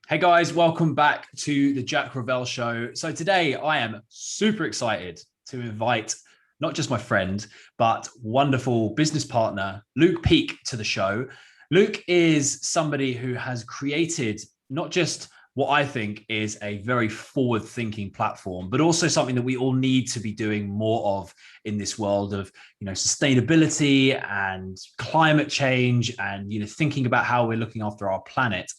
Hey guys, welcome back to the Jack Revell Show. So today I am super excited to invite not just my friend, but wonderful business partner, Luke Peake, to the show. Luke is somebody who has created not just what I think is a very forward-thinking platform, but also something that we all need to be doing more of in this world of, sustainability and climate change and, thinking about how we're looking after our planet.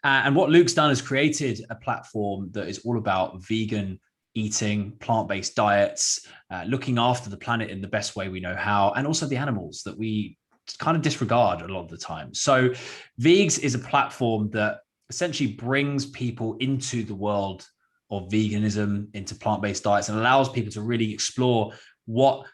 And what Luke's done is created a platform that is all about vegan eating, plant-based diets, looking after the planet in the best way we know how, and also the animals that we kind of disregard a lot of the time. So VEEGS is a platform that essentially brings people into the world of veganism, into plant-based diets, and allows people to really explore what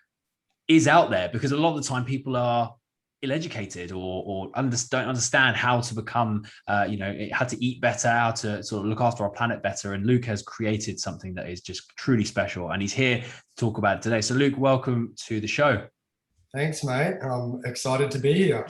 is out there, because a lot of the time people are ill-educated or don't understand how to become, how to eat better, how to sort of look after our planet better. And Luke has created something that is just truly special, and he's here to talk about it today. So Luke, welcome to the show. Thanks, mate. I'm excited to be here.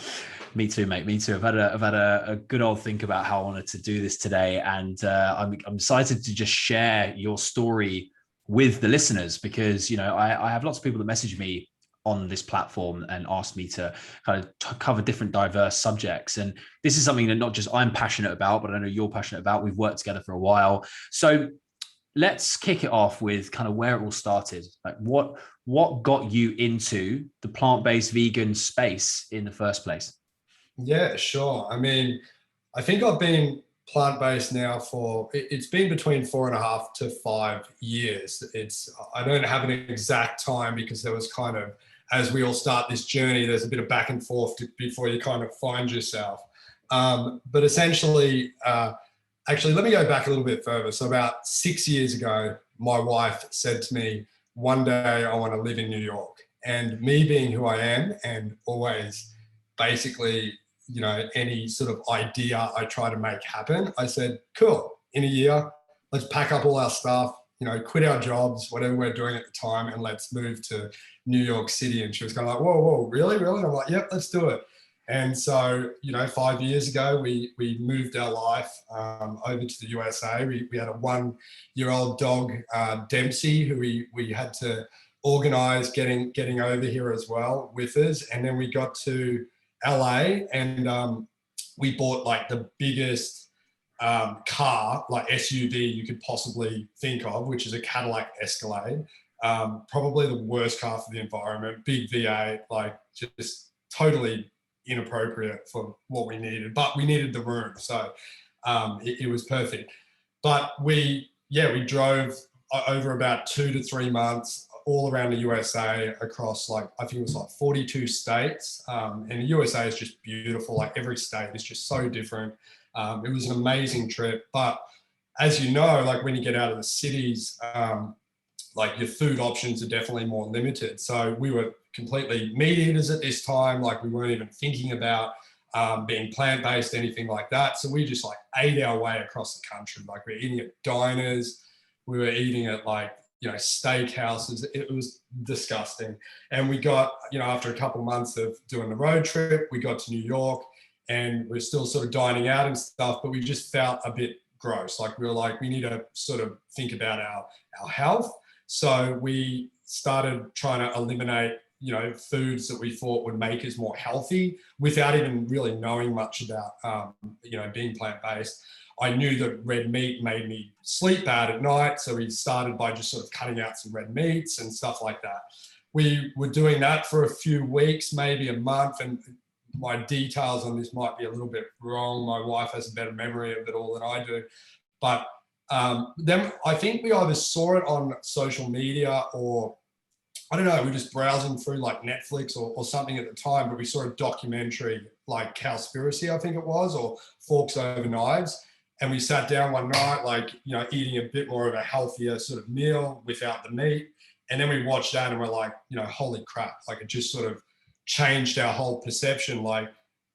Me too, mate. Me too. I've had a good old think about how I wanted to do this today, and I'm excited to just share your story with the listeners, because I have lots of people that message me on this platform and ask me to kind of cover different diverse subjects, and this is something that not just I'm passionate about, but I know you're passionate about. We've worked together for a while, so let's kick it off with kind of where it all started. Like what got you into the plant-based vegan space in the first place? Yeah, sure. I think I've been plant-based now it's been between 4.5 to 5 years. I don't have an exact time because there was kind of, as we all start this journey, there's a bit of back and forth before you kind of find yourself. But essentially, actually, let me go back a little bit further. So about 6 years ago, my wife said to me, one day I want to live in New York. And me being who I am and always basically, any sort of idea I try to make happen, I said, cool, in a year, let's pack up all our stuff, quit our jobs, whatever we're doing at the time, and let's move to New York City. And she was kind of like, whoa, really? And I'm like, yep, let's do it. And so, 5 years ago, we moved our life over to the USA. We had a 1-year-old dog, Dempsey, who we had to organize getting over here as well with us. And then we got to LA, and we bought like the biggest car, like SUV you could possibly think of, which is a Cadillac Escalade. Probably the worst car for the environment, big V8, like just totally inappropriate for what we needed, but we needed the room. So it was perfect. But we drove over about 2 to 3 months all around the USA, across I think it was 42 states. And the USA is just beautiful. Like every state is just so different. It was an amazing trip. But as you know, when you get out of the cities, your food options are definitely more limited. So we were completely meat eaters at this time. We weren't even thinking about being plant-based, anything like that. So we just ate our way across the country. We were eating at diners. We were eating at steakhouses. It was disgusting. And we got, after a couple of months of doing the road trip, we got to New York, and we're still sort of dining out and stuff, but we just felt a bit gross. We were we need to sort of think about our health. So we started trying to eliminate, foods that we thought would make us more healthy without even really knowing much about, being plant-based. I knew that red meat made me sleep bad at night. So we started by just sort of cutting out some red meats and stuff like that. We were doing that for a few weeks, maybe a month. And my details on this might be a little bit wrong. My wife has a better memory of it all than I do. But then I think we either saw it on social media, or I don't know, we were just browsing through Netflix or something at the time, but we saw a documentary like Cowspiracy, I think it was, or Forks Over Knives. And we sat down one night, eating a bit more of a healthier sort of meal without the meat. And then we watched that and we're like, holy crap, it just sort of changed our whole perception.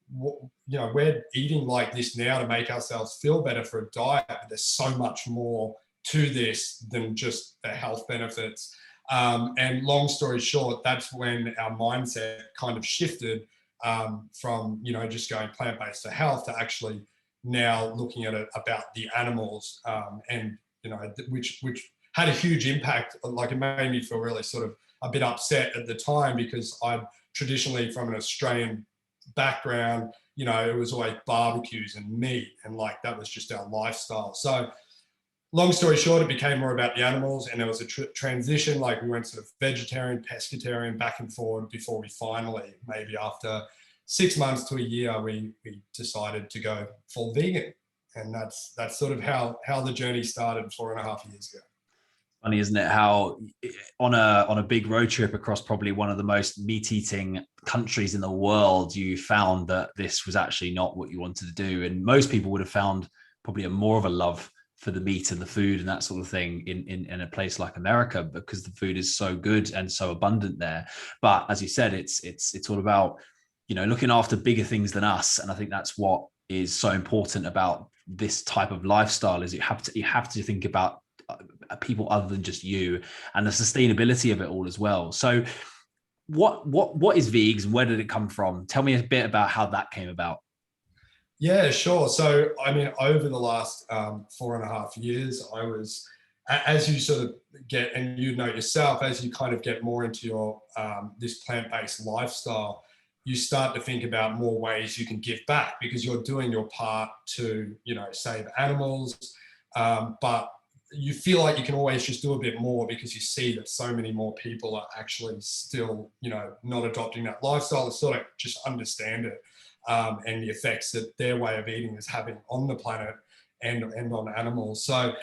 We're eating like this now to make ourselves feel better for a diet, but there's so much more to this than just the health benefits. And long story short, that's when our mindset kind of shifted from, just going plant-based to health to actually now looking at it about the animals, and which had a huge impact. Like, it made me feel really sort of a bit upset at the time, because I'm traditionally from an Australian background. It was always barbecues and meat, and like that was just our lifestyle. So long story short, it became more about the animals, and there was a transition. Like, we went sort of vegetarian, pescatarian, back and forward, before we finally, maybe after 6 months to a year, we decided to go full vegan. And that's sort of how the journey started 4.5 years ago. Funny, isn't it, how on a big road trip across probably one of the most meat-eating countries in the world, you found that this was actually not what you wanted to do. And most people would have found probably more of a love for the meat and the food and that sort of thing in a place like America, because the food is so good and so abundant there. But as you said, it's all about, looking after bigger things than us. And I think that's what is so important about this type of lifestyle, is you have to think about people other than just you, and the sustainability of it all as well. So what is VEEGS, and where did it come from? Tell me a bit about how that came about. Yeah, sure. So, I mean, over the last 4.5 years, I was, as you sort of get, and you know yourself, as you kind of get more into your this plant-based lifestyle, you start to think about more ways you can give back, because you're doing your part to, save animals, but you feel like you can always just do a bit more, because you see that so many more people are actually still, not adopting that lifestyle, to sort of just understand it, and the effects that their way of eating is having on the planet and on animals. So,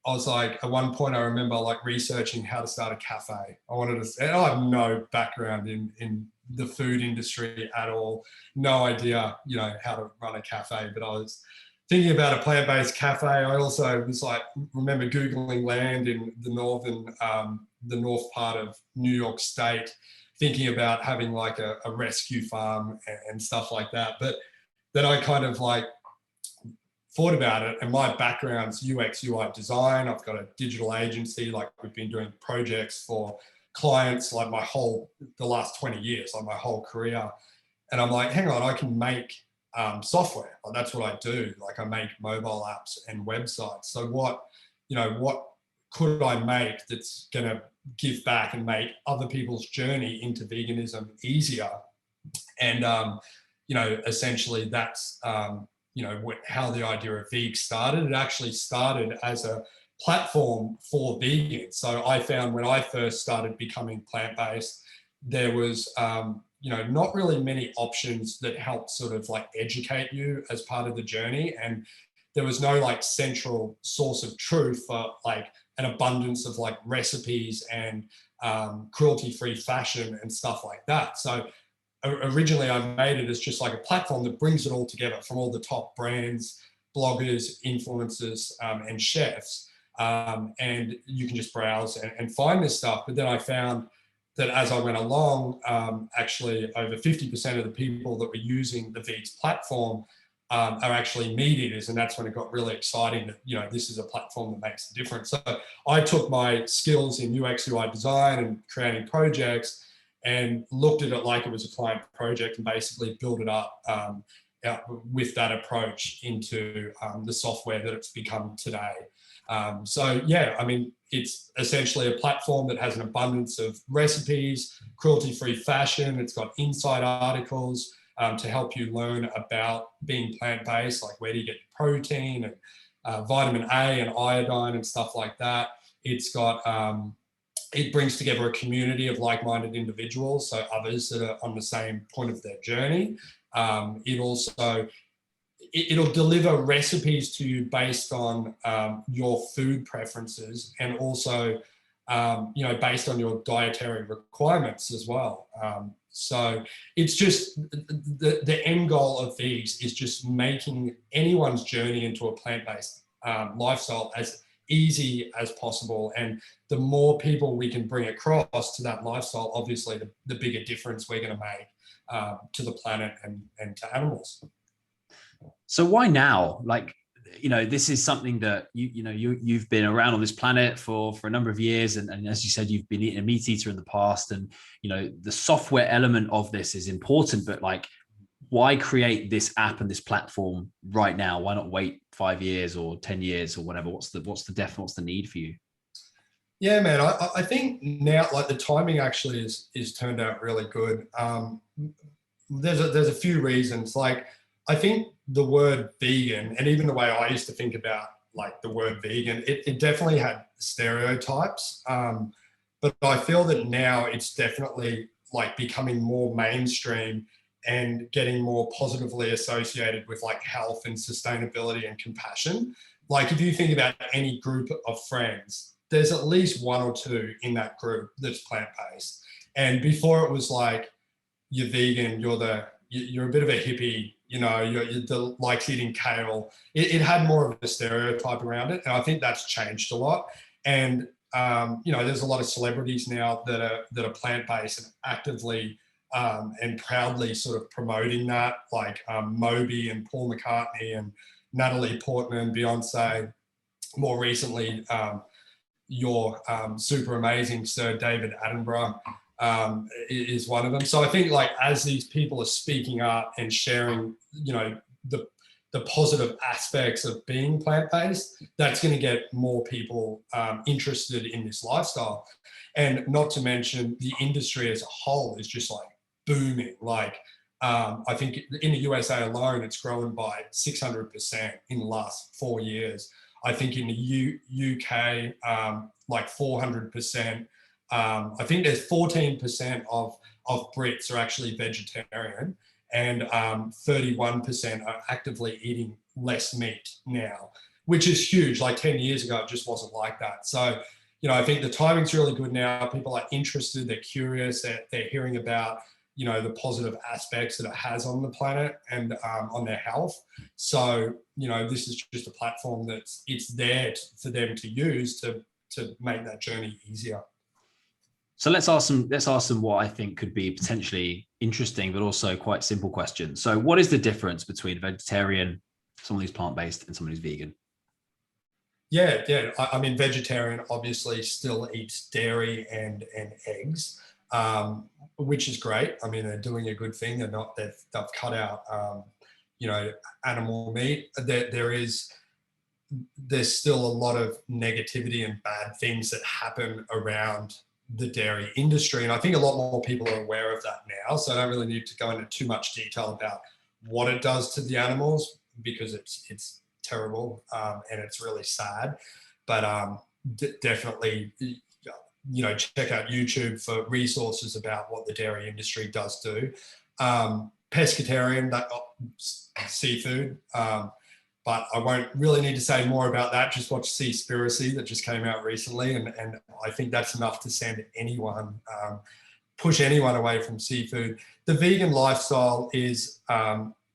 I was like, at one point I remember like researching how to start a cafe. And I have no background in the food industry at all, no idea, how to run a cafe, but I was thinking about a plant-based cafe. I also was like, remember Googling land in the north part of New York State, thinking about having like a rescue farm and stuff like that. But then I kind of like thought about it, and my background's UX UI design. I've got a digital agency. Like, we've been doing projects for clients like the last 20 years, like my whole career. And I'm like, hang on, I can make software. Like, that's what I do. Like, I make mobile apps and websites. So what could I make that's going to give back and make other people's journey into veganism easier? And, essentially that's, how the idea of VEEGS started. It actually started as a platform for vegans. So I found when I first started becoming plant-based, there was, not really many options that helped sort of like educate you as part of the journey. And there was no like central source of truth for like an abundance of like recipes and cruelty-free fashion and stuff like that. So originally I made it as just like a platform that brings it all together from all the top brands, bloggers, influencers, and chefs. And you can just browse and find this stuff. But then I found that as I went along, actually over 50% of the people that were using the VEEGS platform are actually meat eaters. And that's when it got really exciting that, this is a platform that makes a difference. So I took my skills in UX UI design and creating projects and looked at it like it was a client project, and basically built it up with that approach into the software that it's become today. So yeah, I mean, it's essentially a platform that has an abundance of recipes, cruelty-free fashion. It's got inside articles to help you learn about being plant-based, like where do you get your protein and vitamin A and iodine and stuff like that. It's got, it brings together a community of like-minded individuals, so others that are on the same point of their journey. It'll deliver recipes to you based on your food preferences, and also, based on your dietary requirements as well. So it's just the end goal of VEEGS is just making anyone's journey into a plant-based lifestyle as easy as possible. And the more people we can bring across to that lifestyle, obviously the bigger difference we're going to make to the planet and to animals. So why now? Like, this is something that you've been around on this planet for a number of years, and as you said, you've been eating a meat eater in the past, and the software element of this is important. But like, why create this app and this platform right now? Why not wait 5 years or 10 years or whatever? What's the need for you? Yeah, man, I think now, like, the timing actually is turned out really good. There's a few reasons. Like, I think the word vegan, and even the way I used to think about like the word vegan, it definitely had stereotypes. But I feel that now it's definitely like becoming more mainstream and getting more positively associated with like health and sustainability and compassion. Like, if you think about any group of friends, there's at least one or two in that group that's plant-based. And before, it was like, you're vegan, you're a bit of a hippie, you're the likes eating kale. It had more of a stereotype around it, and I think that's changed a lot. And there's a lot of celebrities now that are plant-based and actively and proudly sort of promoting that, like Moby and Paul McCartney and Natalie Portman, Beyonce. More recently, your super amazing Sir David Attenborough is one of them. So I think, like, as these people are speaking up and sharing, the positive aspects of being plant-based, that's going to get more people interested in this lifestyle. And not to mention, the industry as a whole is just like booming. Like, I think in the USA alone, it's grown by 600% in the last 4 years. I think in the UK, like 400%. I think there's 14% of Brits are actually vegetarian, and 31% are actively eating less meat now, which is huge. Like 10 years ago, it just wasn't like that. So, I think the timing's really good now. People are interested, they're curious, they're hearing about, the positive aspects that it has on the planet and on their health. So, this is just a platform it's there for them to use to make that journey easier. So let's ask them what I think could be potentially interesting, but also quite simple questions. So what is the difference between a vegetarian, someone who's plant-based, and someone who's vegan? Yeah. I mean, vegetarian obviously still eats dairy and eggs, which is great. I mean, they're doing a good thing. They've cut out, animal meat. There's still a lot of negativity and bad things that happen around the dairy industry. And I think a lot more people are aware of that now. So I don't really need to go into too much detail about what it does to the animals, because it's terrible and it's really sad. But definitely, check out YouTube for resources about what the dairy industry does do. Pescatarian, that seafood. But I won't really need to say more about that. Just watch Seaspiracy that just came out recently. And I think that's enough to send anyone, push anyone away from seafood. The vegan lifestyle is,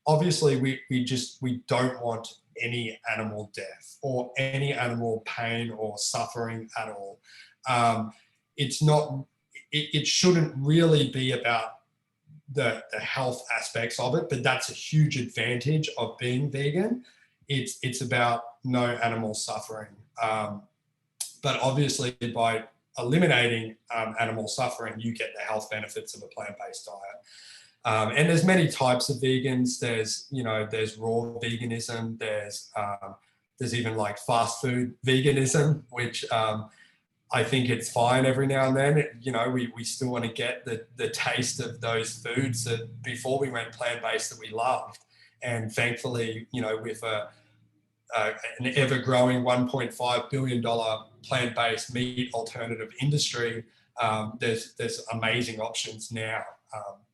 obviously we don't want any animal death or any animal pain or suffering at all. It shouldn't really be about the health aspects of it, but that's a huge advantage of being vegan. It's about no animal suffering. But obviously, by eliminating animal suffering, you get the health benefits of a plant-based diet. And there's many types of vegans. There's raw veganism. There's even like fast food veganism, which I think it's fine every now and then. We still want to get the taste of those foods that before we went plant-based that we loved. And thankfully, with an ever-growing $1.5 billion plant-based meat alternative industry, there's amazing options now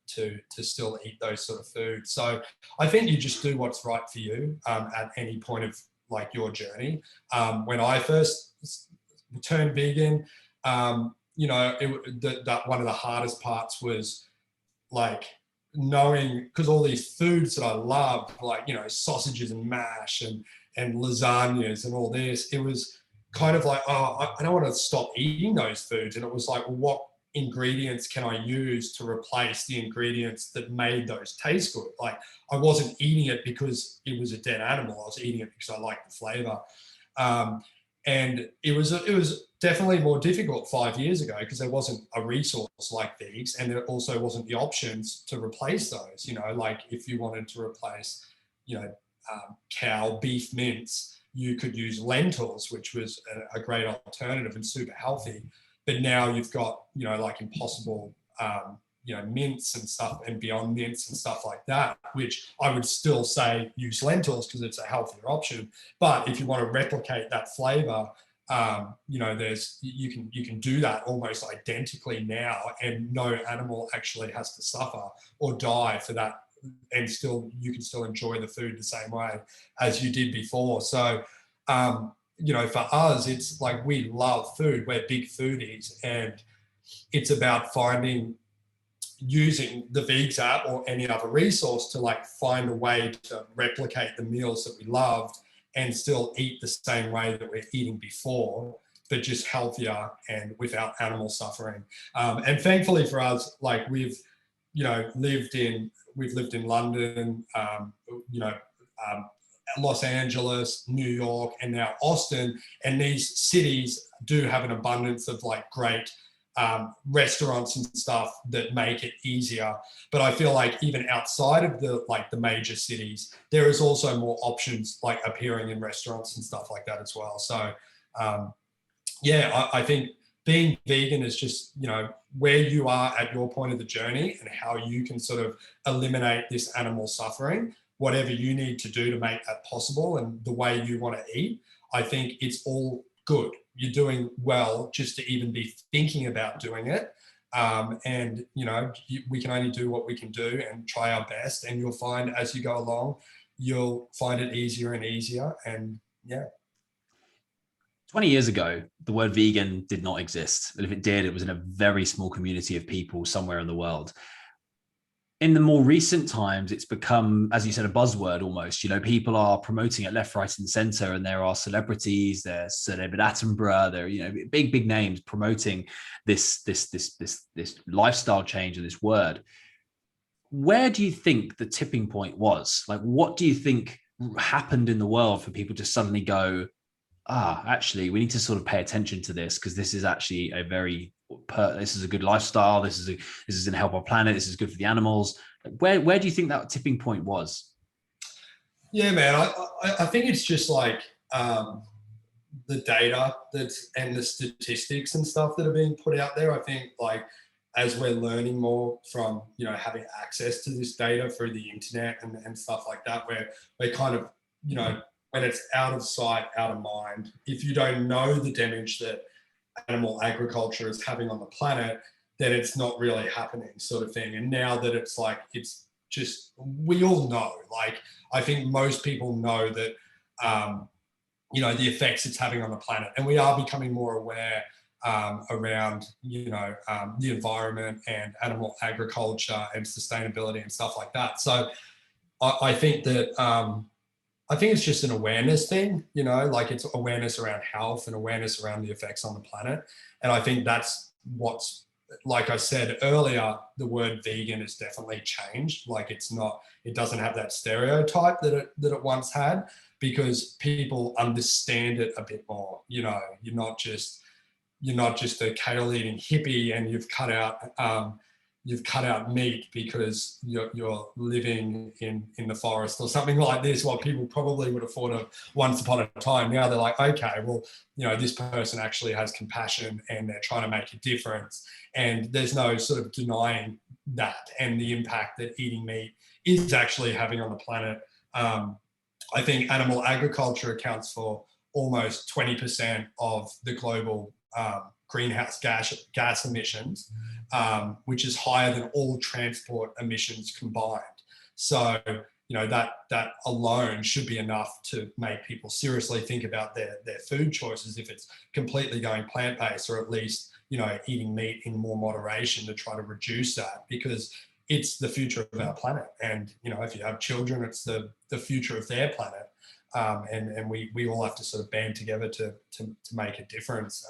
to still eat those sort of foods. So I think you just do what's right for you at any point of like your journey. When I first turned vegan, one of the hardest parts was like knowing, because all these foods that I love, like, sausages and mash and lasagnas and all this, it was kind of like, I don't want to stop eating those foods. And it was like, what ingredients can I use to replace the ingredients that made those taste good? Like, I wasn't eating it because it was a dead animal. I was eating it because I liked the flavor. And it was definitely more difficult 5 years ago because there wasn't a resource like VEEGS, and there also wasn't the options to replace those. You know, like if you wanted to replace, you know, cow beef mince, you could use lentils, which was a great alternative and super healthy. But now you've got, you know, like Impossible, you know, mince and stuff, and Beyond Mince and stuff like that, which I would still say use lentils because it's a healthier option. But if you want to replicate that flavor, you know, you can do that almost identically now, and no animal actually has to suffer or die for that, and still you can still enjoy the food the same way as you did before. So you know, for us, it's like we love food, we're big foodies, and it's about using the VEEGS app or any other resource to like find a way to replicate the meals that we loved and still eat the same way that we're eating before, but just healthier and without animal suffering. And thankfully for us, like we've lived in London, you know, Los Angeles, New York, and now Austin. And these cities do have an abundance of like great restaurants and stuff that make it easier. But I feel like even outside of the major cities, there is also more options like appearing in restaurants and stuff like that as well. So yeah, I think being vegan is just, you know, where you are at your point of the journey and how you can sort of eliminate this animal suffering, whatever you need to do to make that possible and the way you want to eat. I think it's all good. You're doing well just to even be thinking about doing it. And, you know, we can only do what we can do and try our best. And you'll find as you go along, you'll find it easier and easier. And yeah. 20 years ago, the word vegan did not exist. But if it did, it was in a very small community of people somewhere in the world. In the more recent times, it's become, as you said, a buzzword almost. You know, people are promoting it left, right, and center, and there are celebrities. There's Sir David Attenborough. There are, you know, big names promoting this lifestyle change and this word. Where do you think the tipping point was? Like, what do you think happened in the world for people to suddenly go, actually, we need to sort of pay attention to this because this is actually this is a good lifestyle. This is going to help our planet. This is good for the animals. Where do you think that tipping point was? Yeah, man, I think it's just like the data and the statistics and stuff that are being put out there. I think like as we're learning more from, you know, having access to this data through the internet and stuff like that, we're kind of, you know, when it's out of sight, out of mind, if you don't know the damage that animal agriculture is having on the planet, then it's not really happening, sort of thing. And now that it's like, it's just, we all know, like, I think most people know that, you know, the effects it's having on the planet. And we are becoming more aware around, you know, the environment and animal agriculture and sustainability and stuff like that. So I think that, I think it's just an awareness thing, you know, like it's awareness around health and awareness around the effects on the planet. And I think that's what's, like I said earlier, the word vegan has definitely changed. Like it doesn't have that stereotype that it once had, because people understand it a bit more. You know, you're not just a kale eating hippie and you've cut out meat because you're living in the forest or something like this, what people probably would have thought of once upon a time. Now they're like, okay, well, you know, this person actually has compassion and they're trying to make a difference. And there's no sort of denying that and the impact that eating meat is actually having on the planet. I think animal agriculture accounts for almost 20% of the global greenhouse gas emissions, which is higher than all transport emissions combined. So, you know, that alone should be enough to make people seriously think about their food choices if it's completely going plant-based, or at least, you know, eating meat in more moderation to try to reduce that, because it's the future of our planet. And, you know, if you have children, it's the future of their planet. And we all have to sort of band together to make a difference.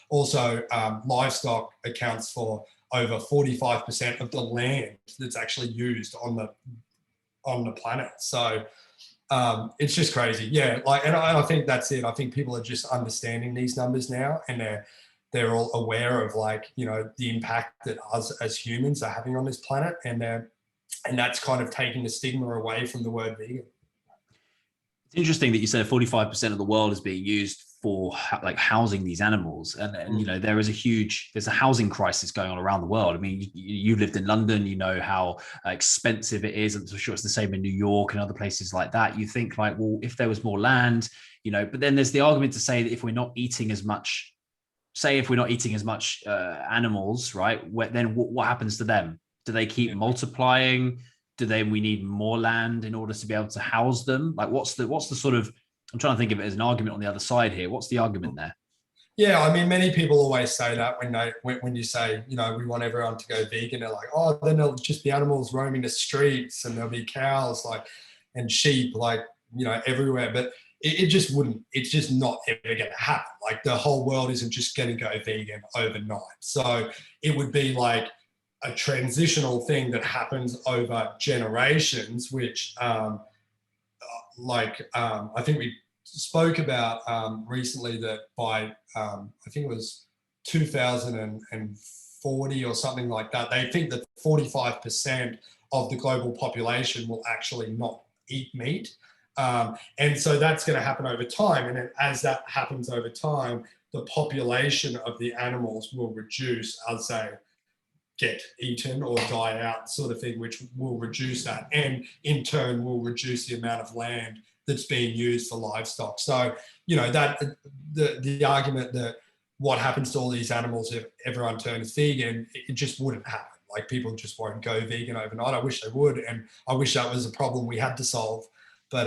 Also, livestock accounts for over 45% of the land that's actually used on the planet. So It's just crazy. Yeah. Like, and I think that's it. I think people are just understanding these numbers now, and they're all aware of, like, you know, the impact that us as humans are having on this planet, and that's kind of taking the stigma away from the word vegan. It's interesting that you said 45% of the world is being used for like housing these animals, and you know, there's a housing crisis going on around the world. I mean, you lived in London, you know how expensive it is. I'm sure it's the same in New York and other places like that. You think like, well, if there was more land, you know, but then there's the argument to say that if we're not eating as much, animals, right, then what happens to them? Do they keep multiplying? We need more land in order to be able to house them? Like, what's the sort of, I'm trying to think of it as an argument on the other side here. What's the argument there? Yeah, I mean, many people always say that when you say, you know, we want everyone to go vegan, they're like, oh, then there'll just be animals roaming the streets, and there'll be cows, like, and sheep, like, you know, everywhere. But it just wouldn't. It's just not ever going to happen. Like, the whole world isn't just going to go vegan overnight. So it would be like a transitional thing that happens over generations, which I think we spoke about recently that by I think it was 2040 or something like that, they think that 45% of the global population will actually not eat meat. And so that's going to happen over time. And then as that happens over time, the population of the animals will reduce as they get eaten or die out, sort of thing, which will reduce that, and in turn will reduce the amount of land that's being used for livestock. So, you know, that the argument that what happens to all these animals if everyone turns vegan, it just wouldn't happen. Like, people just won't go vegan overnight. I wish they would, and I wish that was a problem we had to solve, but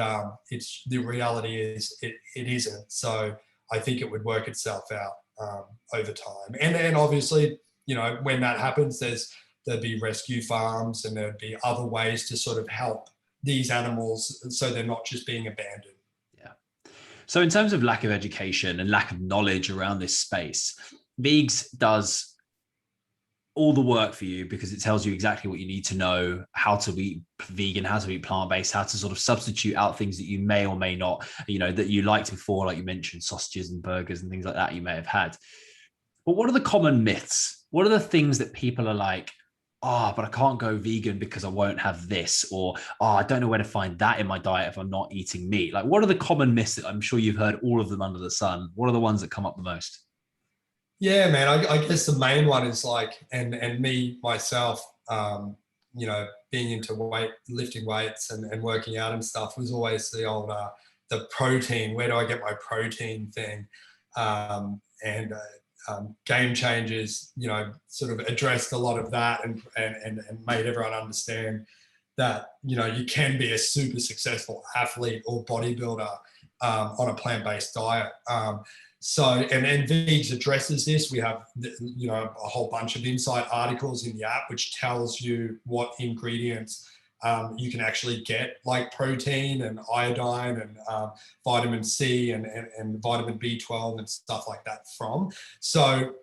it's the reality is it isn't. So I think it would work itself out over time, and obviously, you know, when that happens, there'd be rescue farms, and there'd be other ways to sort of help these animals so they're not just being abandoned. Yeah. So in terms of lack of education and lack of knowledge around this space, VEEGS does all the work for you because it tells you exactly what you need to know, how to be vegan, how to be plant-based, how to sort of substitute out things that you may or may not, you know, that you liked before, like you mentioned, sausages and burgers and things like that you may have had. But what are the common myths? What are the things that people are like, but I can't go vegan because I won't have this, or I don't know where to find that in my diet if I'm not eating meat? Like, what are the common myths that I'm sure you've heard all of them under the sun? What are the ones that come up the most? Yeah, man, I guess the main one is like, and me myself, you know, being into lifting weights and working out and stuff, was always the old the protein. Where do I get my protein thing? And Game Changers, you know, sort of addressed a lot of that, and made everyone understand that, you know, you can be a super successful athlete or bodybuilder on a plant-based diet. So, and VEEGS addresses this. We have, you know, a whole bunch of insight articles in the app which tells you what ingredients you can actually get, like protein and iodine and vitamin C and vitamin B12 and stuff like that from. So,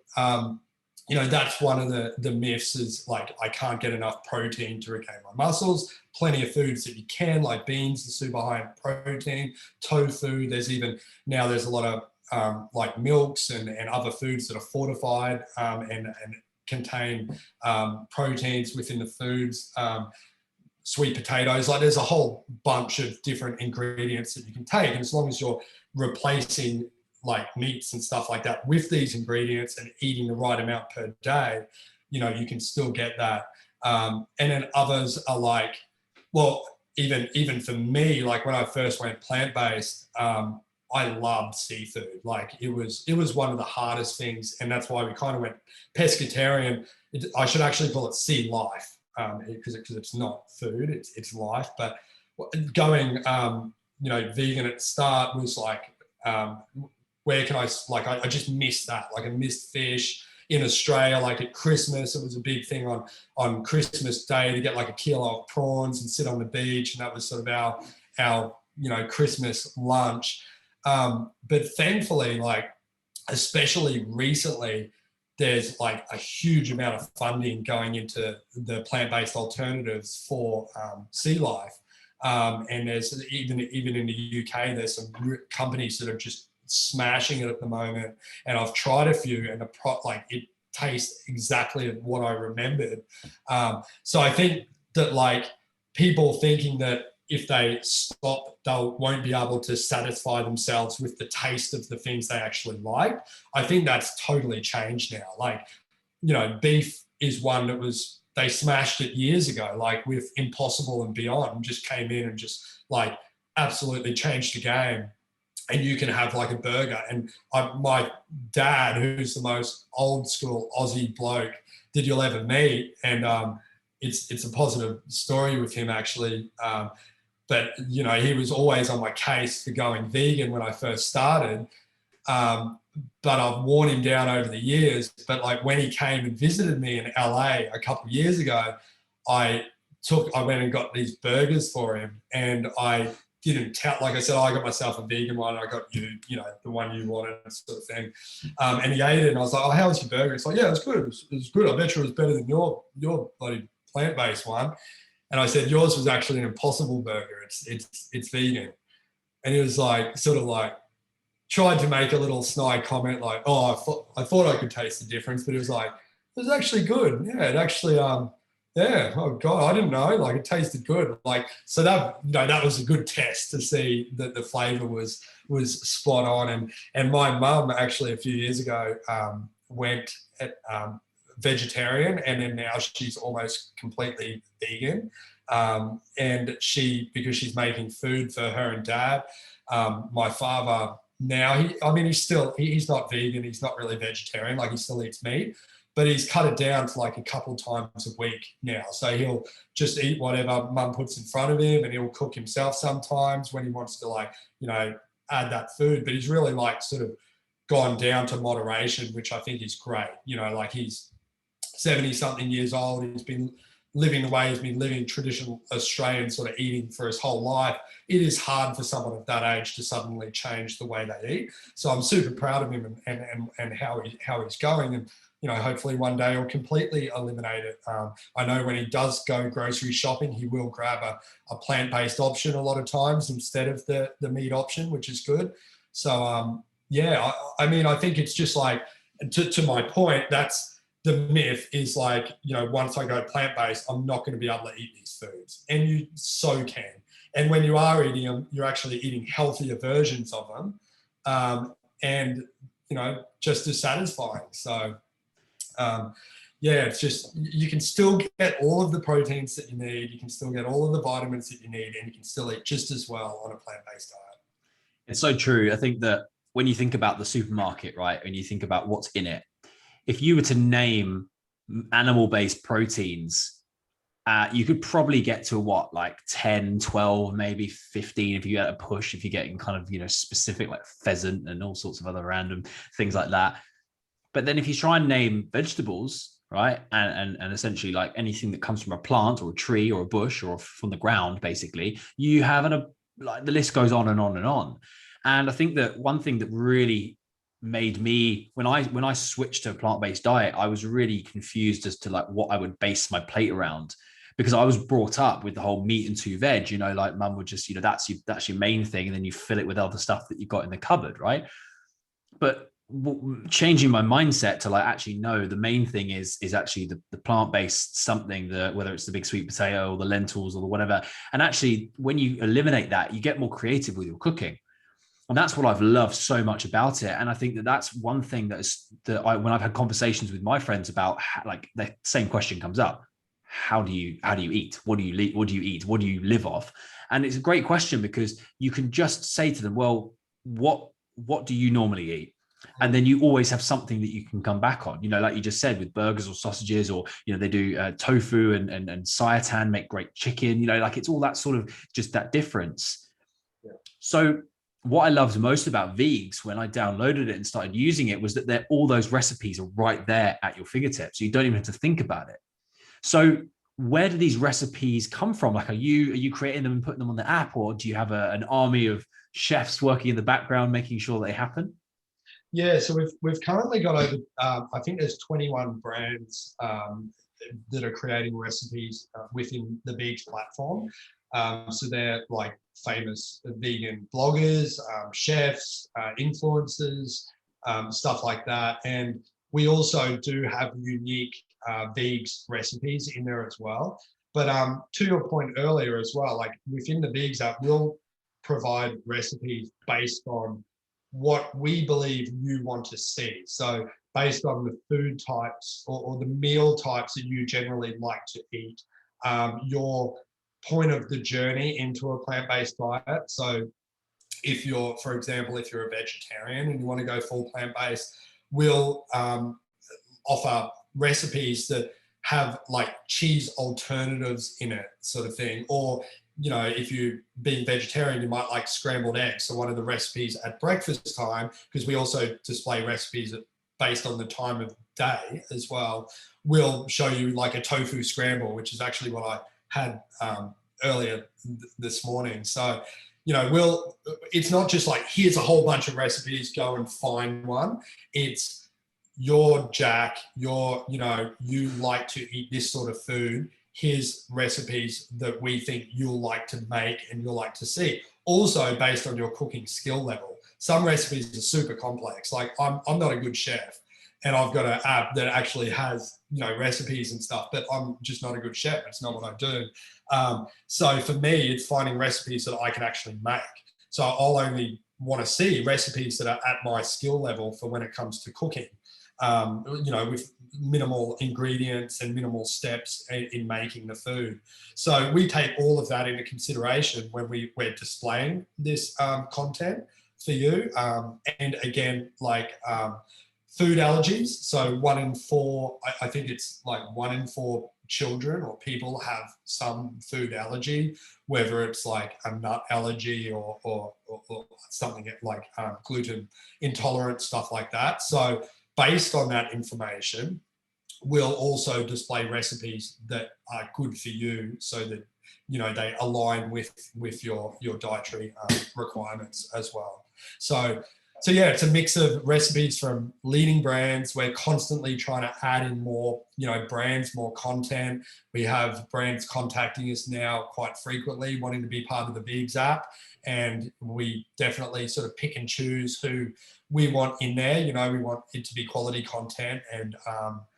you know, that's one of the myths, is like, I can't get enough protein to regain my muscles. Plenty of foods that you can, like beans are super high in protein, tofu. There's a lot of like milks and other foods that are fortified and contain proteins within the foods. Sweet potatoes, like, there's a whole bunch of different ingredients that you can take, and as long as you're replacing like meats and stuff like that with these ingredients and eating the right amount per day, you know, you can still get that. And then others are like, well, even for me, like when I first went plant-based, I loved seafood. Like, it was one of the hardest things, and that's why we kind of went pescatarian. I should actually call it sea life, because it's not food, it's life. But going, you know, vegan at the start was like, where can I just missed that. Like, I missed fish in Australia. Like at Christmas, it was a big thing on Christmas Day to get like a kilo of prawns and sit on the beach, and that was sort of our you know, Christmas lunch. But thankfully, like, especially recently, there's like a huge amount of funding going into the plant-based alternatives for sea life. And there's even in the UK, there's some companies that are just smashing it at the moment. And I've tried a few, and it tastes exactly what I remembered. So I think that like people thinking that if they stop, they won't be able to satisfy themselves with the taste of the things they actually like. I think that's totally changed now. Like, you know, beef is one that they smashed it years ago, like with Impossible and Beyond, just came in and just like absolutely changed the game. And you can have like a burger. And my dad, who's the most old school Aussie bloke that you'll ever meet, and it's a positive story with him actually. But you know, he was always on my case for going vegan when I first started. But I've worn him down over the years. But like when he came and visited me in LA a couple of years ago, I went and got these burgers for him, and I didn't tell, like I said, I got myself a vegan one, I got you know, the one you wanted, sort of thing. And he ate it, and I was like, oh, how was your burger? It's like, yeah, it was good. It was good. I bet you it was better than your bloody plant-based one. And I said, yours was actually an Impossible burger. It's vegan. And he was like, sort of like, tried to make a little snide comment like, oh, I thought I could taste the difference, but it was like, it was actually good. Yeah, it actually, yeah, oh God, I didn't know, like it tasted good. Like, so that, you know, that was a good test to see that the flavor was spot on. And my mum actually a few years ago went at vegetarian, and then now she's almost completely vegan. And because she's making food for her and dad, my father, now he's not vegan, he's not really vegetarian, like he still eats meat, but he's cut it down to like a couple times a week now. So he'll just eat whatever mum puts in front of him, and he'll cook himself sometimes when he wants to, like, you know, add that food. But he's really like sort of gone down to moderation, which I think is great. You know, like he's 70 something years old. He's been living the way he's been living, traditional Australian sort of eating for his whole life. It is hard for someone of that age to suddenly change the way they eat. So I'm super proud of him and how he's going. And, you know, hopefully one day he'll completely eliminate it. I know when he does go grocery shopping, he will grab a plant-based option a lot of times instead of the meat option, which is good. So, yeah, I mean, I think it's just like, to my point, that's, the myth is like, you know, once I go plant-based, I'm not going to be able to eat these foods. And you so can. And when you are eating them, you're actually eating healthier versions of them. And, you know, just as satisfying. So, yeah, it's just, you can still get all of the proteins that you need. You can still get all of the vitamins that you need, and you can still eat just as well on a plant-based diet. It's so true. I think that when you think about the supermarket, right, and you think about what's in it, if you were to name animal-based proteins, you could probably get to what, like 10, 12, maybe 15 if you get a push, if you're getting kind of, you know, specific, like pheasant and all sorts of other random things like that. But then if you try and name vegetables, right, and essentially like anything that comes from a plant or a tree or a bush or from the ground, basically, you have like the list goes on and on and on. And I think that one thing that really made me, when I switched to a plant-based diet, I was really confused as to like what I would base my plate around, because I was brought up with the whole meat and 2 veg, you know, like mum would just, you know, that's your main thing, and then you fill it with other stuff that you've got in the cupboard, right? But changing my mindset to like, actually no, the main thing is actually the plant-based something, whether it's the big sweet potato or the lentils or the whatever. And actually when you eliminate that, you get more creative with your cooking. And that's what I've loved so much about it. And I think that that's one thing when I've had conversations with my friends about like the same question comes up: how do you eat? What do you eat? What do you live off? And it's a great question, because you can just say to them, well, what do you normally eat? And then you always have something that you can come back on, you know, like you just said, with burgers or sausages, or, you know, they do tofu and seitan make great chicken, you know, like it's all that sort of just that difference. Yeah. So what I loved most about VEEGS when I downloaded it and started using it was that all those recipes are right there at your fingertips. So you don't even have to think about it. So where do these recipes come from? Like, are you creating them and putting them on the app, or do you have an army of chefs working in the background making sure they happen? Yeah, so we've currently got over, I think there's 21 brands that are creating recipes within the VEEGS platform. So they're like famous vegan bloggers, chefs, influencers, stuff like that. And we also do have unique VEEGS recipes in there as well. But to your point earlier as well, like within the VEEGS app, we'll provide recipes based on what we believe you want to see. So based on the food types or the meal types that you generally like to eat, your point of the journey into a plant-based diet. So if you're, for example, if you're a vegetarian and you want to go full plant-based, we'll offer recipes that have like cheese alternatives in it, sort of thing. Or, you know, if you being vegetarian, you might like scrambled eggs. So one of the recipes at breakfast time, because we also display recipes based on the time of day as well, we'll show you like a tofu scramble, which is actually what I had earlier this morning. So, you know, it's not just like, here's a whole bunch of recipes, go and find one. It's you're Jack, you like to eat this sort of food. Here's recipes that we think you'll like to make and you'll like to see. Also based on your cooking skill level. Some recipes are super complex. Like I'm not a good chef, and I've got an app that actually has, you know, recipes and stuff, but I'm just not a good chef. It's not what I do. So for me, it's finding recipes that I can actually make. So I'll only want to see recipes that are at my skill level for when it comes to cooking, you know, with minimal ingredients and minimal steps in making the food. So we take all of that into consideration when we're displaying this content for you. And again, like food allergies. So 1 in 4, I think it's like 1 in 4 children or people have some food allergy, whether it's like a nut allergy or something like gluten intolerant, stuff like that. So based on that information, we'll also display recipes that are good for you, so that, you know, they align with your dietary requirements as well. So yeah, it's a mix of recipes from leading brands. We're constantly trying to add in more, you know, brands, more content. We have brands contacting us now quite frequently, wanting to be part of the VEEGS app. And we definitely sort of pick and choose who we want in there. You know, we want it to be quality content and,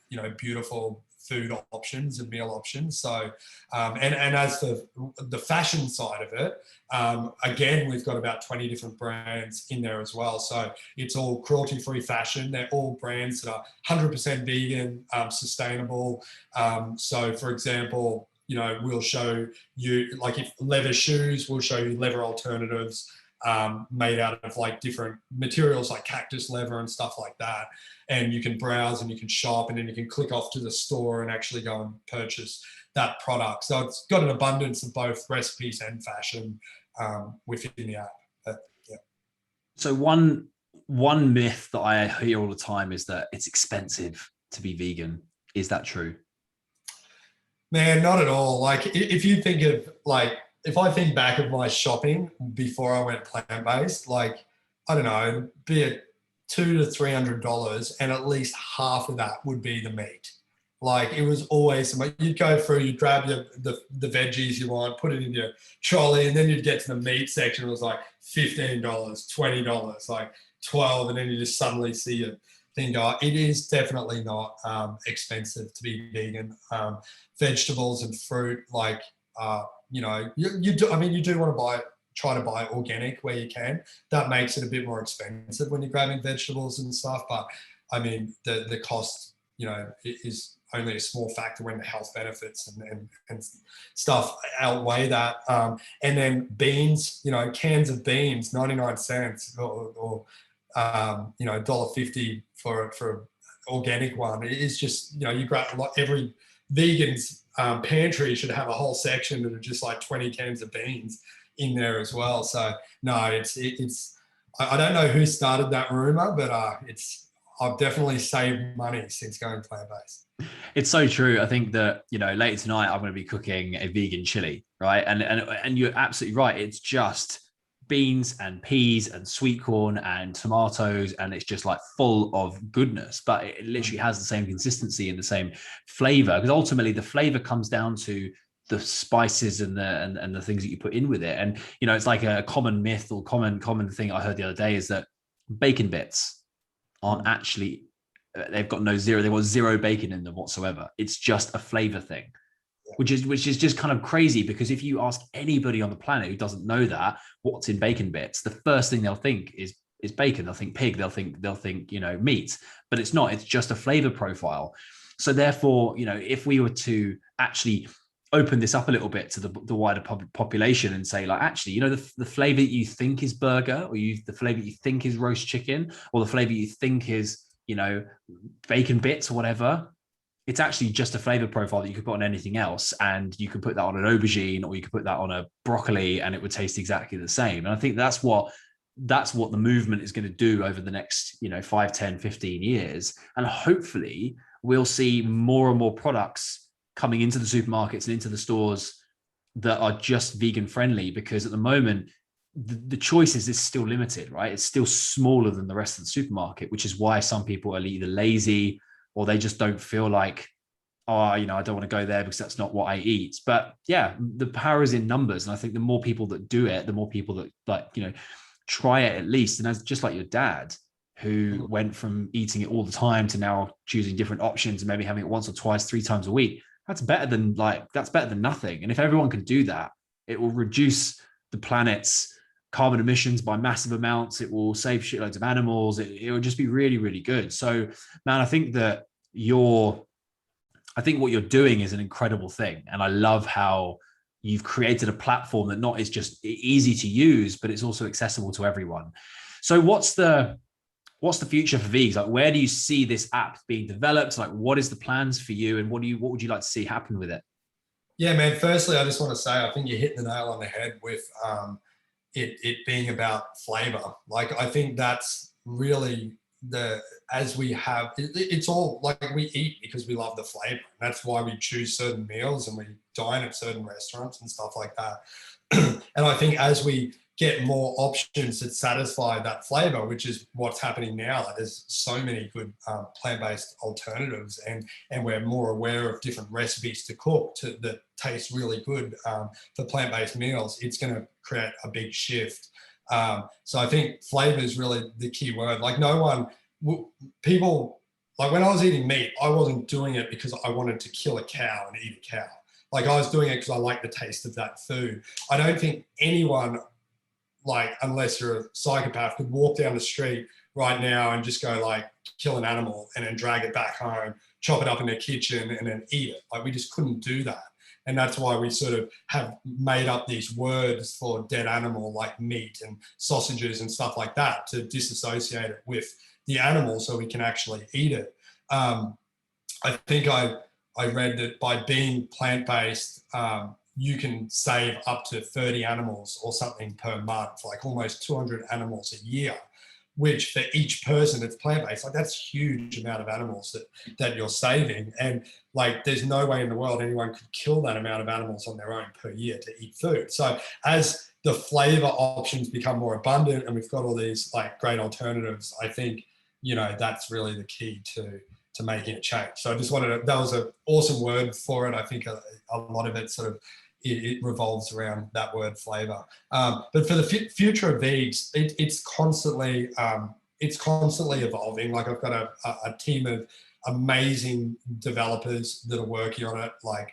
you know, beautiful food options and meal options. So, and as the fashion side of it, again, we've got about 20 different brands in there as well. So it's all cruelty-free fashion. They're all brands that are 100% vegan, sustainable. So for example, you know, we'll show you, like if leather shoes, we'll show you leather alternatives made out of like different materials like cactus leather and stuff like that. And you can browse and you can shop, and then you can click off to the store and actually go and purchase that product. So it's got an abundance of both recipes and fashion within the app. Yeah. So one myth that I hear all the time is that it's expensive to be vegan. Is that true? Man, not at all. Like if you think of like, if I think back of my shopping before I went plant-based, like, I don't know, be it $200 to $300, and at least half of that would be the meat. Like it was always, you'd go through, you'd grab the veggies you want, put it in your trolley, and then you'd get to the meat section. It was like $15, $20, like $12, and then you just suddenly see your thing go. It is definitely not expensive to be vegan. Vegetables and fruit, like, you know, you do. I mean, you do want to try to buy organic where you can. That makes it a bit more expensive when you're grabbing vegetables and stuff. But I mean, the cost, you know, is only a small factor when the health benefits and stuff outweigh that. And then beans, you know, cans of beans, 99 cents or you know, $1.50 for organic one. It is just, you know, you grab every vegan's pantry should have a whole section that are just like 20 cans of beans in there as well. So no, it's I don't know who started that rumor, but I've definitely saved money since going plant-based. It's so true. I think that, you know, later tonight I'm going to be cooking a vegan chili, right? And you're absolutely right. It's just beans and peas and sweet corn and tomatoes, and it's just like full of goodness, but it literally has the same consistency and the same flavor, because ultimately the flavor comes down to the spices and the things that you put in with it. And you know, it's like a common myth or common thing I heard the other day is that bacon bits aren't actually, they've got zero bacon in them whatsoever. It's just a flavor thing, which is just kind of crazy, because if you ask anybody on the planet who doesn't know that what's in bacon bits, the first thing they'll think is bacon. They'll think pig. They'll think you know, meat, but it's not. It's just a flavor profile. So therefore, you know, if we were to actually open this up a little bit to the wider population and say, like, actually, you know, the flavor that you think is burger, or the flavor that you think is roast chicken, or the flavor you think is, you know, bacon bits or whatever, it's actually just a flavor profile that you could put on anything else. And you could put that on an aubergine, or you could put that on a broccoli, and it would taste exactly the same. And I think that's what the movement is going to do over the next, you know, 5, 10, 15 years. And hopefully we'll see more and more products coming into the supermarkets and into the stores that are just vegan friendly, because at the moment the choices is still limited, right? It's still smaller than the rest of the supermarket, which is why some people are either lazy or they just don't feel like, oh, you know, I don't want to go there because that's not what I eat. But yeah, the power is in numbers. And I think the more people that do it, the more people that, like, you know, try it at least. And as just like your dad, who went from eating it all the time to now choosing different options and maybe having it once or twice, 3 times a week, that's better than nothing. And if everyone can do that, it will reduce the planet's carbon emissions by massive amounts. It will save shitloads of animals. It will just be really, really good. So, man, I think what you're doing is an incredible thing. And I love how you've created a platform that not is just easy to use, but it's also accessible to everyone. So what's the future for VEEGS? Like, where do you see this app being developed? Like, what is the plans for you, and what would you like to see happen with it? Yeah, man. Firstly, I just want to say, I think you hit the nail on the head with it being about flavor. Like, I think that's really it's all like, we eat because we love the flavor. That's why we choose certain meals and we dine at certain restaurants and stuff like that. And I think as we get more options that satisfy that flavor, which is what's happening now, like, there's so many good plant-based alternatives, and we're more aware of different recipes to cook that taste really good for plant-based meals. It's going to create a big shift. So I think flavor is really the key word. Like, people, like, when I was eating meat, I wasn't doing it because I wanted to kill a cow and eat a cow. Like, I was doing it because I like the taste of that food. I don't think anyone, like, unless you're a psychopath, could walk down the street right now and just go, like, kill an animal and then drag it back home, chop it up in their kitchen and then eat it. Like, we just couldn't do that. And that's why we sort of have made up these words for dead animal, like meat and sausages and stuff like that, to disassociate it with the animal so we can actually eat it. I think I read that by being plant-based, you can save up to 30 animals or something per month, like almost 200 animals a year, which for each person that's plant-based, like, that's a huge amount of animals that you're saving. And, like, there's no way in the world anyone could kill that amount of animals on their own per year to eat food. So as the flavor options become more abundant and we've got all these, like, great alternatives, I think, you know, that's really the key to making a change. So I just that was an awesome word for it. I think a lot of it sort of, it revolves around that word flavor. But for the future of VEEGS, it's constantly evolving. Like, I've got a team of amazing developers that are working on it. Like,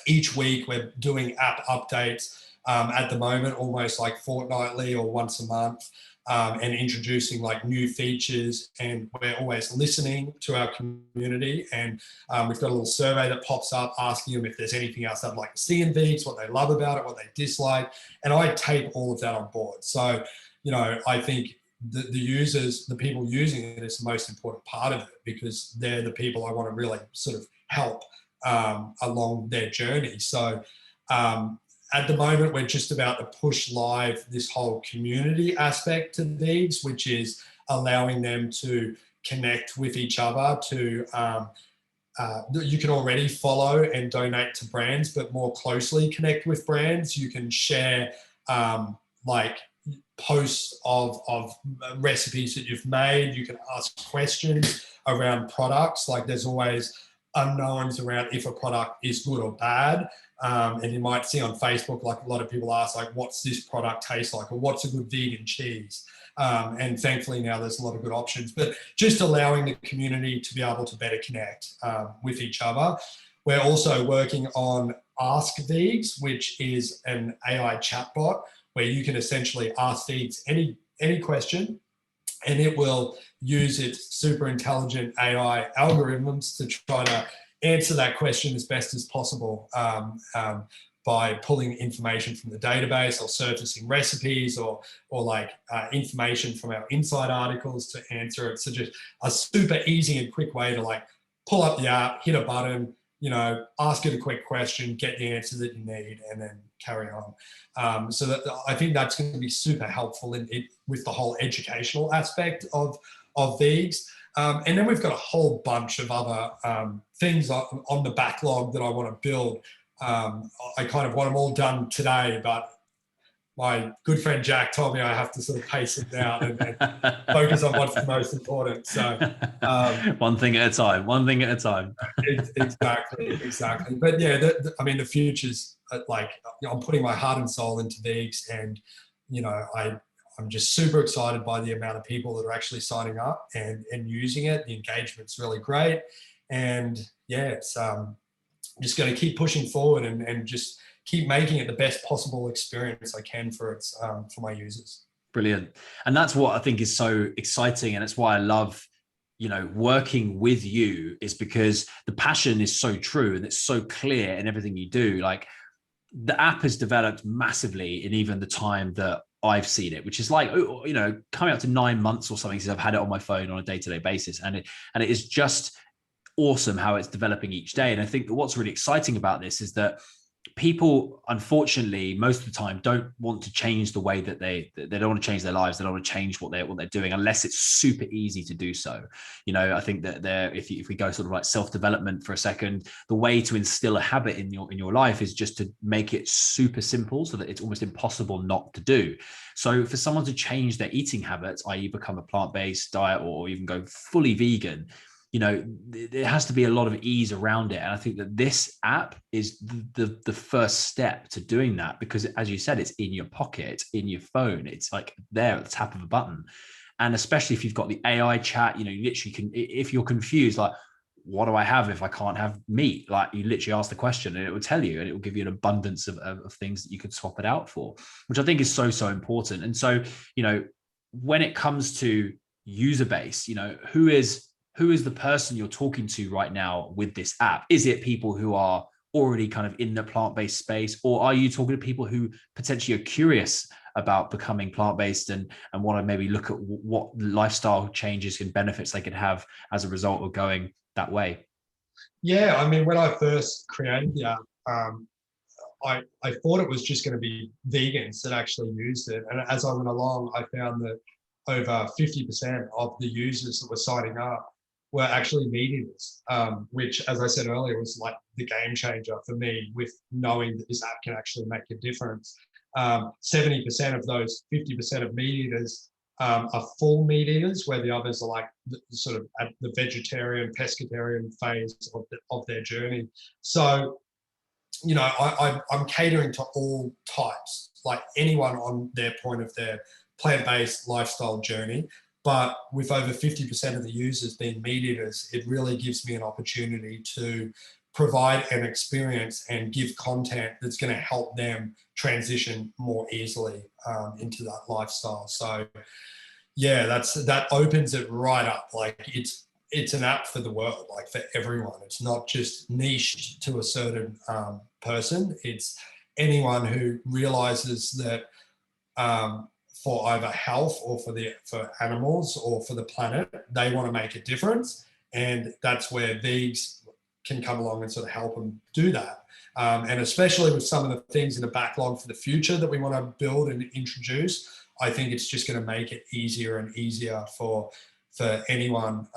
each week we're doing app updates at the moment, almost like fortnightly or once a month. And introducing, like, new features, and we're always listening to our community. And we've got a little survey that pops up asking them if there's anything else they'd like to see in VEEGS, what they love about it, what they dislike. And I take all of that on board. So, you know, I think the users, the people using it, is the most important part of it, because they're the people I want to really sort of help along their journey. So, at the moment, we're just about to push live this whole community aspect to VEEGS, which is allowing them to connect with each other. You can already follow and donate to brands, but more closely connect with brands. You can share like, posts of recipes that you've made. You can ask questions around products. Like, there's always unknowns around if a product is good or bad. And you might see on Facebook, like a lot of people ask, like, what's this product taste like? Or what's a good vegan cheese? And thankfully now there's a lot of good options, but just allowing the community to be able to better connect with each other. We're also working on Ask VEEGS, which is an AI chatbot where you can essentially ask VEEGS any question, and it will use its super intelligent AI algorithms to try to answer that question as best as possible by pulling information from the database or surfacing recipes or like information from our inside articles to answer it. So just a super easy and quick way to like pull up the app, hit a button, you know, ask it a quick question, get the answer that you need, and then carry on. So that, I think that's going to be super helpful with the whole educational aspect of VEEGS. And then we've got a whole bunch of other things on the backlog that I want to build. I kind of want them all done today, but my good friend Jack told me I have to sort of pace it down and focus on what's the most important. So one thing at a time, one thing at a time. Exactly. But yeah, I mean, the future's like, I'm putting my heart and soul into VEEGS, and, you know, I'm just super excited by the amount of people that are actually signing up and using it. The engagement's really great. And yeah, it's just going to keep pushing forward and just keep making it the best possible experience I can for my users. Brilliant. And that's what I think is so exciting. And it's why I love, you know, working with you, is because the passion is so true and it's so clear in everything you do. Like, the app has developed massively in even the time that I've seen it, which is like, you know, coming up to 9 months or something since I've had it on my phone on a day-to-day basis. And it is just awesome how it's developing each day. And I think that what's really exciting about this is that people, unfortunately, most of the time don't want to change the way that they don't want to change their lives. They don't want to change what they're doing unless it's super easy to do so. You know, I think that if we go sort of like self-development for a second, the way to instill a habit in your life is just to make it super simple so that it's almost impossible not to do. So for someone to change their eating habits, i.e. become a plant-based diet or even go fully vegan, you know, there has to be a lot of ease around it. And I think that this app is the first step to doing that, because as you said, it's in your pocket, it's in your phone, it's like there at the tap of a button. And especially if you've got the AI chat, you know, you literally can, if you're confused, like, what do I have if I can't have meat? Like, you literally ask the question and it will tell you, and it will give you an abundance of things that you could swap it out for, which I think is so, so important. And so, you know, when it comes to user base, you know, who is the person you're talking to right now with this app? Is it people who are already kind of in the plant-based space, or are you talking to people who potentially are curious about becoming plant-based and want to maybe look at what lifestyle changes and benefits they could have as a result of going that way? Yeah, I mean, when I first created the app, I thought it was just going to be vegans that actually used it. And as I went along, I found that over 50% of the users that were signing up were actually meat eaters, which, as I said earlier, was like the game changer for me, with knowing that this app can actually make a difference. 70% of those 50% of meat eaters are full meat eaters, where the others are like sort of at the vegetarian, pescatarian phase of their journey. So, you know, I'm catering to all types, like anyone on their point of their plant-based lifestyle journey. But with over 50% of the users being meat eaters, it really gives me an opportunity to provide an experience and give content that's going to help them transition more easily into that lifestyle. So yeah, that opens it right up. Like, it's an app for the world, like for everyone. It's not just niche to a certain person. It's anyone who realizes that for either health or for animals or for the planet, they want to make a difference. And that's where VEEGS can come along and sort of help them do that. And especially with some of the things in the backlog for the future that we want to build and introduce, I think it's just going to make it easier and easier for anyone,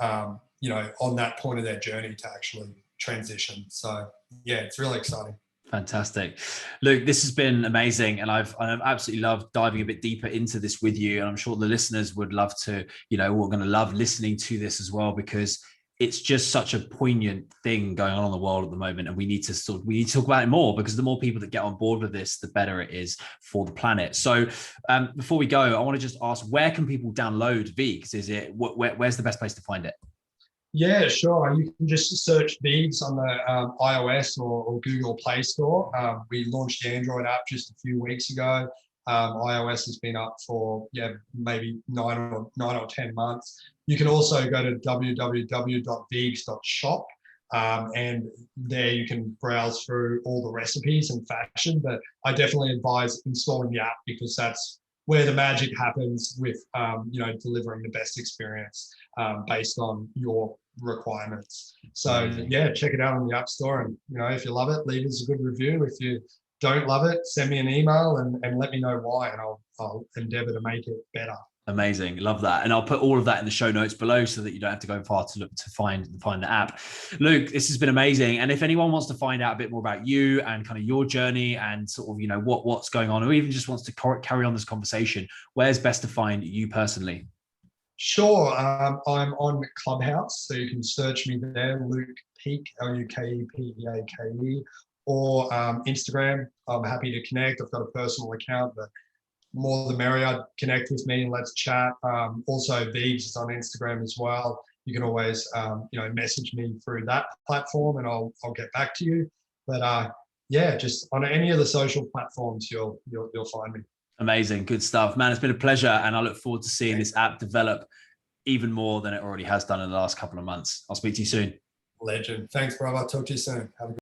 you know, on that point of their journey to actually transition. So yeah, it's really exciting. Fantastic. Luke, this has been amazing. And I've absolutely loved diving a bit deeper into this with you. And I'm sure the listeners would love to, you know, we're going to love listening to this as well, because it's just such a poignant thing going on in the world at the moment, and we need to talk about it more, because the more people that get on board with this, the better it is for the planet. So before we go, I want to just ask, where can people download VEEGS? Is it where's the best place to find it? Yeah, sure. You can just search VEEGS on the iOS or Google Play Store. We launched the Android app just a few weeks ago. iOS has been up for maybe 9 or 10 months. You can also go to www.veegs.shop, and there you can browse through all the recipes and fashion. But I definitely advise installing the app, because that's where the magic happens with delivering the best experience based on your requirements. So yeah, check it out on the App Store, and if you love it, leave us a good review. If you don't love it, send me an email and let me know why, and I'll endeavor to make it better. Amazing. Love that. And I'll put all of that in the show notes below, so that you don't have to go far to look to find the app. Luke, this has been amazing. And if anyone wants to find out a bit more about you and kind of your journey and sort of, what's going on, or even just wants to carry on this conversation, where's best to find you personally? Sure. I'm on Clubhouse, so you can search me there, Luke Peake, LukePeake, or Instagram. I'm happy to connect. I've got a personal account, but more the merrier. Connect with me and let's chat. Also, VEEGS is on Instagram as well. You can always, message me through that platform, and I'll get back to you. But just on any of the social platforms, you'll find me. Amazing. Good stuff, man. It's been a pleasure, and I look forward to seeing this app develop even more than it already has done in the last couple of months. I'll speak to you soon. Legend. Thanks, brother. Talk to you soon. Have a good